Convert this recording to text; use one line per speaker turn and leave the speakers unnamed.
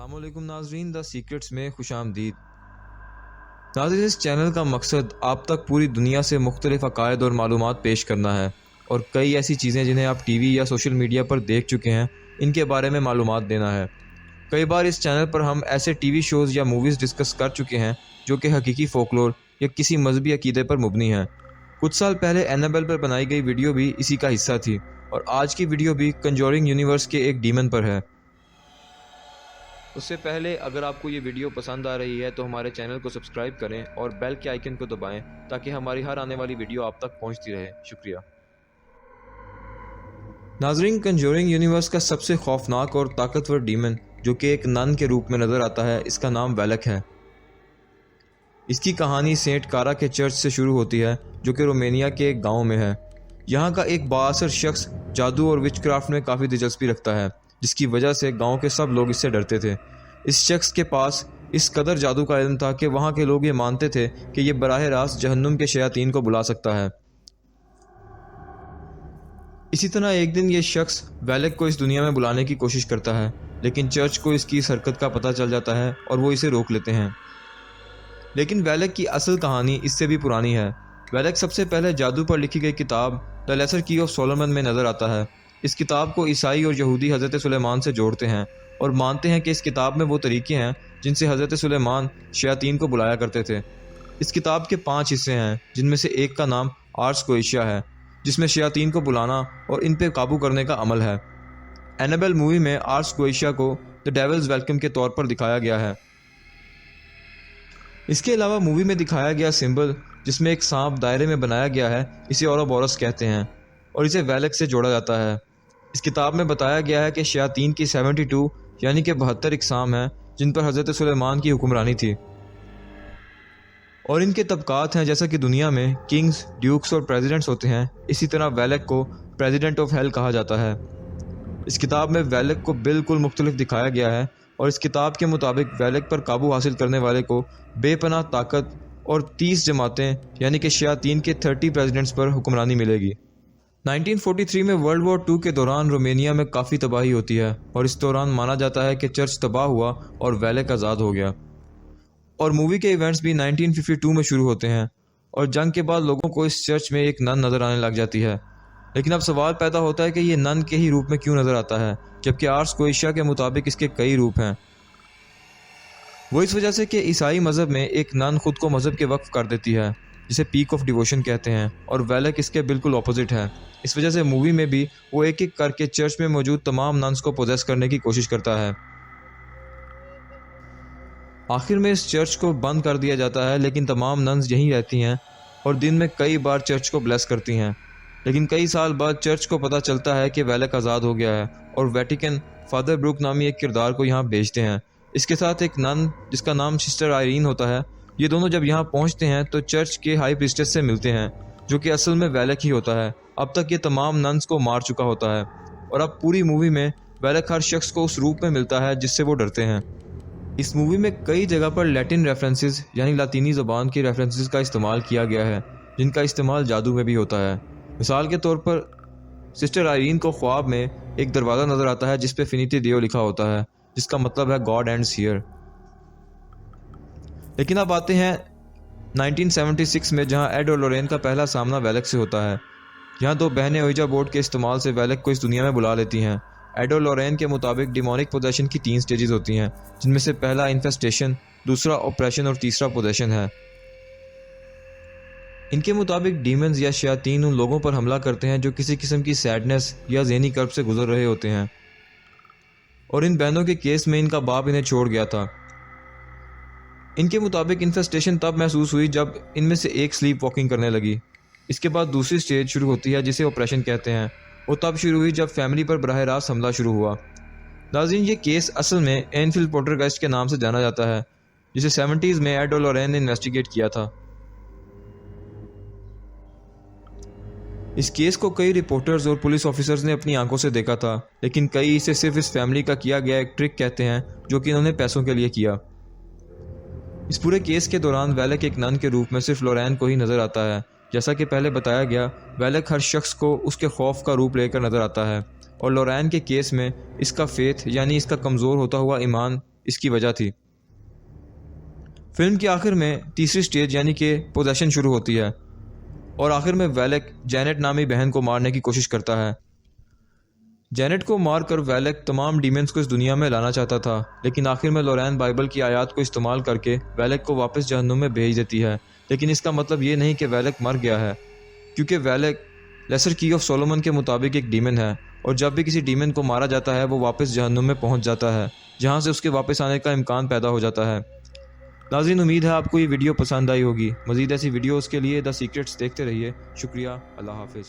अस्सलामुअलैकुम नाजरीन, the secrets में खुशामदीद। नाजरीन, इस चैनल का मकसद आप तक पूरी दुनिया से मुख्तलिफ अकायद और मालूमात पेश करना है और कई ऐसी चीज़ें जिन्हें आप टीवी या सोशल मीडिया पर देख चुके हैं, इनके बारे में मालूमात देना है। कई बार इस चैनल पर हम ऐसे टीवी शोज़ या मूवीज़ डिस्कस कर चुके हैं जो कि हकीकी फ़ोकलोर या किसी मजहबी अकीदे पर मुबनी है। कुछ साल पहले एनाबेल पर बनाई गई वीडियो भी इसी का हिस्सा थी और आज की वीडियो भी कंजोरिंग यूनिवर्स के एक डीमन पर है। उससे पहले अगर आपको ये वीडियो पसंद आ रही है तो हमारे चैनल को सब्सक्राइब करें और बेल के आइकन को दबाएं ताकि हमारी हर आने वाली वीडियो आप तक पहुंचती रहे। शुक्रिया। नाजरीन, कंजोरिंग यूनिवर्स का सबसे खौफनाक और ताकतवर डीमन जो कि एक नन के रूप में नज़र आता है, इसका नाम वेलक है। इसकी कहानी सेंट कारा के चर्च से शुरू होती है जो कि रोमेनिया के एक गाँव में है। यहाँ का एक बाअसर शख्स जादू और विचक्राफ्ट में काफ़ी दिलचस्पी रखता है, जिसकी वजह से गांव के सब लोग इससे डरते थे। इस शख्स के पास इस कदर जादू का इल्म था कि वहां के लोग ये मानते थे कि ये बराह रास्त जहन्नुम के शयातीन को बुला सकता है। इसी तरह एक दिन ये शख्स वेलक को इस दुनिया में बुलाने की कोशिश करता है, लेकिन चर्च को इसकी इस हरकत का पता चल जाता है और वो इसे रोक लेते हैं। लेकिन वेलक की असल कहानी इससे भी पुरानी है। वेलक सबसे पहले जादू पर लिखी गई किताब द लेसर की ऑफ सोलोमन में नज़र आता है। इस किताब को ईसाई और यहूदी हज़रत सुलेमान से जोड़ते हैं और मानते हैं कि इस किताब में वो तरीके हैं जिनसे हज़रत सुलेमान शयातीन को बुलाया करते थे। इस किताब के 5 हिस्से हैं, जिनमें से एक का नाम आर्स गोइशिया है, जिसमें शयातीन को बुलाना और इन पर काबू करने का अमल है। एनाबेल मूवी में आर्स गोइशिया को द डेविल्स वेलकम के तौर पर दिखाया गया है। इसके अलावा मूवी में दिखाया गया सिंबल, जिसमें एक सांप दायरे में बनाया गया है, इसे औरोबोरस कहते हैं और इसे वेलक से जोड़ा जाता है। इस किताब में बताया गया है कि शयातीन की 72 यानी कि 72 इकसाम हैं जिन पर हज़रत सुलेमान की हुक्मरानी थी और इनके तबकात हैं। जैसा कि दुनिया में किंग्स, ड्यूक्स और प्रेसिडेंट्स होते हैं, इसी तरह वेलक को प्रेसिडेंट ऑफ हेल कहा जाता है। इस किताब में वेलक को बिल्कुल मुख्तलिफ दिखाया गया है और इस किताब के मुताबिक वेलक पर काबू हासिल करने वाले को बेपनाह ताकत और 30 जमातें यानी कि शयातीन के 30 प्रेसिडेंट्स पर हुक्मरानी मिलेगी। 1943 में वर्ल्ड वॉर 2 के दौरान रोमेनिया में काफ़ी तबाही होती है और इस दौरान माना जाता है कि चर्च तबाह हुआ और वेलक आज़ाद हो गया। और मूवी के इवेंट्स भी 1952 में शुरू होते हैं और जंग के बाद लोगों को इस चर्च में एक नन नज़र आने लग जाती है। लेकिन अब सवाल पैदा होता है कि ये नन के ही रूप में क्यों नज़र आता है, जबकि आर्स गोइशिया के मुताबिक इसके कई रूप हैं। वो इस वजह से कि ईसाई मज़हब में एक नन खुद को मज़हब के वक्फ कर देती है, जिसे पीक ऑफ डिवोशन कहते हैं, और वेलक इसके बिल्कुल ऑपोजिट है। इस वजह से मूवी में भी वो एक एक करके चर्च में मौजूद तमाम नन्स को पोजेस करने की कोशिश करता है। आखिर में इस चर्च को बंद कर दिया जाता है, लेकिन तमाम नन्स यहीं रहती हैं और दिन में कई बार चर्च को ब्लेस करती हैं। लेकिन कई साल बाद चर्च को पता चलता है कि वेलक आज़ाद हो गया है और वेटिकन फादर ब्रूक नामी एक किरदार को यहाँ भेजते हैं। इसके साथ एक नन जिसका नाम सिस्टर आयरीन होता है। ये दोनों जब यहाँ पहुँचते हैं तो चर्च के हाई प्रीस्टेस से मिलते हैं, जो कि असल में वेलक ही होता है। अब तक ये तमाम नन्स को मार चुका होता है और अब पूरी मूवी में वेलक हर शख्स को उस रूप में मिलता है जिससे वो डरते हैं। इस मूवी में कई जगह पर लैटिन रेफरेंसेस यानी लातीनी ज़बान की रेफरेंसेस का इस्तेमाल किया गया है, जिनका इस्तेमाल जादू में भी होता है। मिसाल के तौर पर सिस्टर आयरीन को ख्वाब में एक दरवाज़ा नज़र आता है जिस पे फिनिटी दियो लिखा होता है, जिसका मतलब है गॉड एंड्स हियर। लेकिन अब आते हैं 1976 में, जहां एड और लोरेन का पहला सामना वेलक से होता है। यहाँ 2 बहनें ओइजा बोर्ड के इस्तेमाल से वेलक को इस दुनिया में बुला लेती हैं। एड और लोरेन के मुताबिक डिमोनिक पोजेशन की 3 स्टेजेस होती हैं, जिनमें से पहला इन्फेस्टेशन, दूसरा ऑपरेशन और तीसरा पोजेशन है। इनके मुताबिक डीमंस या शयातीन उन लोगों पर हमला करते हैं जो किसी किस्म की सैडनेस या ज़हनी कर्ब से गुजर रहे होते हैं और इन बहनों के केस में इनका बाप इन्हें छोड़ गया था। इनके मुताबिक इन्फेस्टेशन तब महसूस हुई जब इनमें से एक स्लीप वॉकिंग करने लगी। इसके बाद दूसरी स्टेज शुरू होती है जिसे ऑपरेशन कहते हैं। वो तब शुरू हुई जब फैमिली पर बराह रास्त हमला शुरू हुआ। नाज़रीन, ये केस असल में एनफील्ड पोल्टरगाइस्ट के नाम से जाना जाता है, जिसे 70s में एड और लोरेन ने इन्वेस्टिगेट किया था। इस केस को कई रिपोर्टर्स और पुलिस ऑफिसर्स ने अपनी आंखों से देखा था, लेकिन कई इसे सिर्फ इस फैमिली का किया गया एक ट्रिक कहते हैं जो कि इन्होंने पैसों के लिए किया। इस पूरे केस के दौरान वेलक एक नन के रूप में सिर्फ लोरेन को ही नज़र आता है। जैसा कि पहले बताया गया, वेलक हर शख्स को उसके खौफ का रूप लेकर नज़र आता है और लोरेन के केस में इसका फेथ यानी इसका कमज़ोर होता हुआ ईमान इसकी वजह थी। फिल्म के आखिर में तीसरी स्टेज यानी कि पोजेशन शुरू होती है और आखिर में वैलेक जैनेट नामी बहन को मारने की कोशिश करता है। जैनेट को मारकर वैलेक तमाम डीमंस को इस दुनिया में लाना चाहता था, लेकिन आखिर में लोरेन बाइबल की आयत को इस्तेमाल करके वैलेक को वापस जहन्नुम में भेज देती है। लेकिन इसका मतलब ये नहीं कि वैलेक मर गया है, क्योंकि वैलेक लेसर की ऑफ सोलोमन के मुताबिक एक डीमन है और जब भी किसी डीमन को मारा जाता है वो वापस जहन्नुम में पहुंच जाता है, जहां से उसके वापस आने का इम्कान पैदा हो जाता है। नाज़रीन, उम्मीद है आपको ये वीडियो पसंद आई होगी। मज़ीद ऐसी वीडियोज़ के लिए द सीक्रेट्स देखते रहिए। शुक्रिया। अल्लाह हाफिज़।